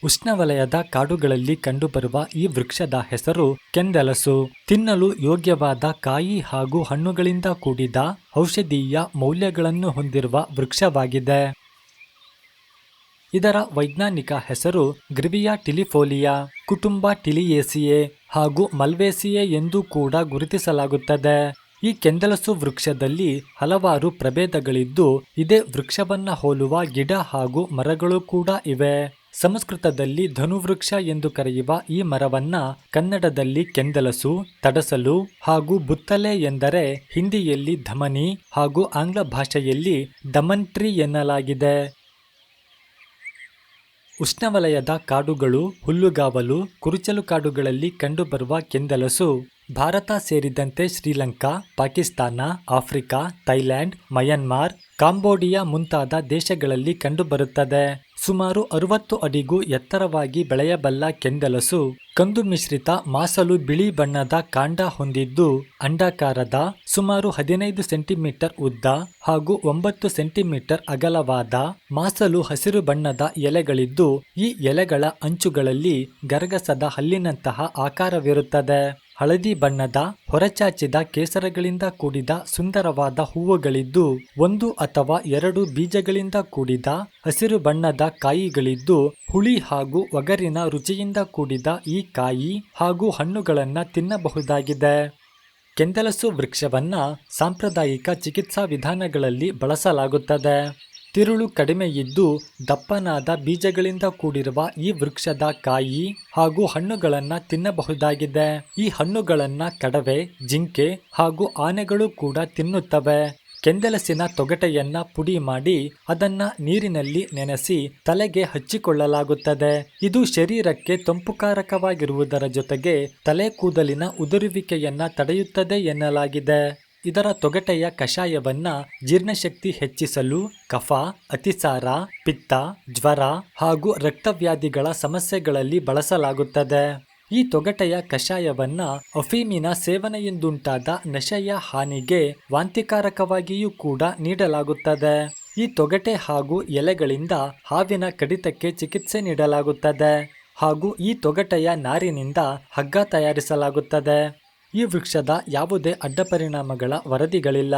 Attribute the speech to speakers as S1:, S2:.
S1: ಉಷ್ಣವಲಯದ ಕಾಡುಗಳಲ್ಲಿ ಕಂಡುಬರುವ ಈ ವೃಕ್ಷದ ಹೆಸರು ಕೆಂದಲಸು. ತಿನ್ನಲು ಯೋಗ್ಯವಾದ ಕಾಯಿ ಹಾಗೂ ಹಣ್ಣುಗಳಿಂದ ಕೂಡಿದ ಔಷಧೀಯ ಮೌಲ್ಯಗಳನ್ನು ಹೊಂದಿರುವ ವೃಕ್ಷವಾಗಿದೆ. ಇದರ ವೈಜ್ಞಾನಿಕ ಹೆಸರು ಗ್ರಿವಿಯಾ ಟಿಲಿಫೋಲಿಯಾ, ಕುಟುಂಬ ಟಿಲಿಯೇಸಿಯೇ ಹಾಗೂ ಮಲ್ವೇಸಿಯೇ ಎಂದು ಕೂಡ ಗುರುತಿಸಲಾಗುತ್ತದೆ. ಈ ಕೆಂದಲಸು ವೃಕ್ಷದಲ್ಲಿ ಹಲವಾರು ಪ್ರಭೇದಗಳಿದ್ದು, ಇದೇ ವೃಕ್ಷವನ್ನ ಹೋಲುವ ಗಿಡ ಹಾಗೂ ಮರಗಳು ಕೂಡ ಇವೆ. ಸಂಸ್ಕೃತದಲ್ಲಿ ಧನುವೃಕ್ಷ ಎಂದು ಕರೆಯುವ ಈ ಮರವನ್ನ ಕನ್ನಡದಲ್ಲಿ ಕೆಂದಲಸು, ತಡಸಲು ಹಾಗೂ ಬುತ್ತಲೆ ಎಂದರೆ ಹಿಂದಿಯಲ್ಲಿ ಧಮನಿ ಹಾಗೂ ಆಂಗ್ಲ ಭಾಷೆಯಲ್ಲಿ ಡಮನ್ ಟ್ರೀ ಎನ್ನಲಾಗಿದೆ. ಉಷ್ಣವಲಯದ ಕಾಡುಗಳು, ಹುಲ್ಲುಗಾವಲು, ಕುರುಚಲು ಕಾಡುಗಳಲ್ಲಿ ಕಂಡುಬರುವ ಕೆಂದಲಸು ಭಾರತ ಸೇರಿದಂತೆ Sri Lanka, Pakistan, Africa, Thailand, Myanmar, Cambodia ಮುಂತಾದ ದೇಶಗಳಲ್ಲಿ ಕಂಡುಬರುತ್ತದೆ. ಸುಮಾರು 60 ಅಡಿಗೂ ಎತ್ತರವಾಗಿ ಬೆಳೆಯಬಲ್ಲ ಕೆಂದಲಸು ಕಂದು ಮಿಶ್ರಿತ ಮಾಸಲು ಬಿಳಿ ಬಣ್ಣದ ಕಾಂಡ ಹೊಂದಿದ್ದು, ಅಂಡಾಕಾರದ, ಸುಮಾರು 15 ಸೆಂಟಿಮೀಟರ್ ಉದ್ದ ಹಾಗೂ 9 ಸೆಂಟಿಮೀಟರ್ ಅಗಲವಾದ ಮಾಸಲು ಹಸಿರು ಬಣ್ಣದ ಎಲೆಗಳಿದ್ದು, ಈ ಎಲೆಗಳ ಅಂಚುಗಳಲ್ಲಿ ಗರಗಸದ ಹಲ್ಲಿನಂತಹ ಆಕಾರವಿರುತ್ತದೆ. ಹಳದಿ ಬಣ್ಣದ ಹೊರಚಾಚಿದ ಕೇಸರಗಳಿಂದ ಕೂಡಿದ ಸುಂದರವಾದ ಹೂವುಗಳಿದ್ದು, 1 ಅಥವಾ 2 ಬೀಜಗಳಿಂದ ಕೂಡಿದ ಹಸಿರು ಬಣ್ಣದ ಕಾಯಿಗಳಿದ್ದು, ಹುಳಿ ಹಾಗೂ ಒಗರಿನ ರುಚಿಯಿಂದ ಕೂಡಿದ ಈ ಕಾಯಿ ಹಾಗೂ ಹಣ್ಣುಗಳನ್ನು ತಿನ್ನಬಹುದಾಗಿದೆ. ಕೆಂದಲಸು ವೃಕ್ಷವನ್ನ ಸಾಂಪ್ರದಾಯಿಕ ಚಿಕಿತ್ಸಾ ವಿಧಾನಗಳಲ್ಲಿ ಬಳಸಲಾಗುತ್ತದೆ. ತಿರುಳು ಕಡಿಮೆಯಿದ್ದು ದಪ್ಪನಾದ ಬೀಜಗಳಿಂದ ಕೂಡಿರುವ ಈ ವೃಕ್ಷದ ಕಾಯಿ ಹಾಗೂ ಹಣ್ಣುಗಳನ್ನು ತಿನ್ನಬಹುದಾಗಿದೆ. ಈ ಹಣ್ಣುಗಳನ್ನ ಕಡವೆ, ಜಿಂಕೆ ಹಾಗೂ ಆನೆಗಳು ಕೂಡ ತಿನ್ನುತ್ತವೆ. ಕೆಂದಲಸಿನ ತೊಗಟೆಯನ್ನ ಪುಡಿ ಮಾಡಿ ಅದನ್ನ ನೀರಿನಲ್ಲಿ ನೆನೆಸಿ ತಲೆಗೆ ಹಚ್ಚಿಕೊಳ್ಳಲಾಗುತ್ತದೆ. ಇದು ಶರೀರಕ್ಕೆ ತಂಪುಕಾರಕವಾಗಿರುವುದರ ಜೊತೆಗೆ ತಲೆ ಕೂದಲಿನ ಉದುರುವಿಕೆಯನ್ನ ತಡೆಯುತ್ತದೆ ಎನ್ನಲಾಗಿದೆ. ಇದರ ತೊಗಟೆಯ ಕಷಾಯವನ್ನ ಜೀರ್ಣಶಕ್ತಿ ಹೆಚ್ಚಿಸಲು, ಕಫ, ಅತಿಸಾರ, ಪಿತ್ತ, ಜ್ವರ ಹಾಗೂ ರಕ್ತವ್ಯಾಧಿಗಳ ಸಮಸ್ಯೆಗಳಲ್ಲಿ ಬಳಸಲಾಗುತ್ತದೆ. ಈ ತೊಗಟೆಯ ಕಷಾಯವನ್ನ ಅಫೀಮಿನ ಸೇವನೆಯಿಂದುಂಟಾದ ನಶೆಯ ಹಾನಿಗೆ ವಾಂತಿಕಾರಕವಾಗಿಯೂ ಕೂಡ ನೀಡಲಾಗುತ್ತದೆ. ಈ ತೊಗಟೆ ಹಾಗೂ ಎಲೆಗಳಿಂದ ಹಾವಿನ ಕಡಿತಕ್ಕೆ ಚಿಕಿತ್ಸೆ ನೀಡಲಾಗುತ್ತದೆ ಹಾಗೂ ಈ ತೊಗಟೆಯ ನಾರಿನಿಂದ ಹಗ್ಗ ತಯಾರಿಸಲಾಗುತ್ತದೆ. ಈ ವೃಕ್ಷದ ಯಾವುದೇ ಅಡ್ಡಪರಿಣಾಮಗಳ ವರದಿಗಳಿಲ್ಲ.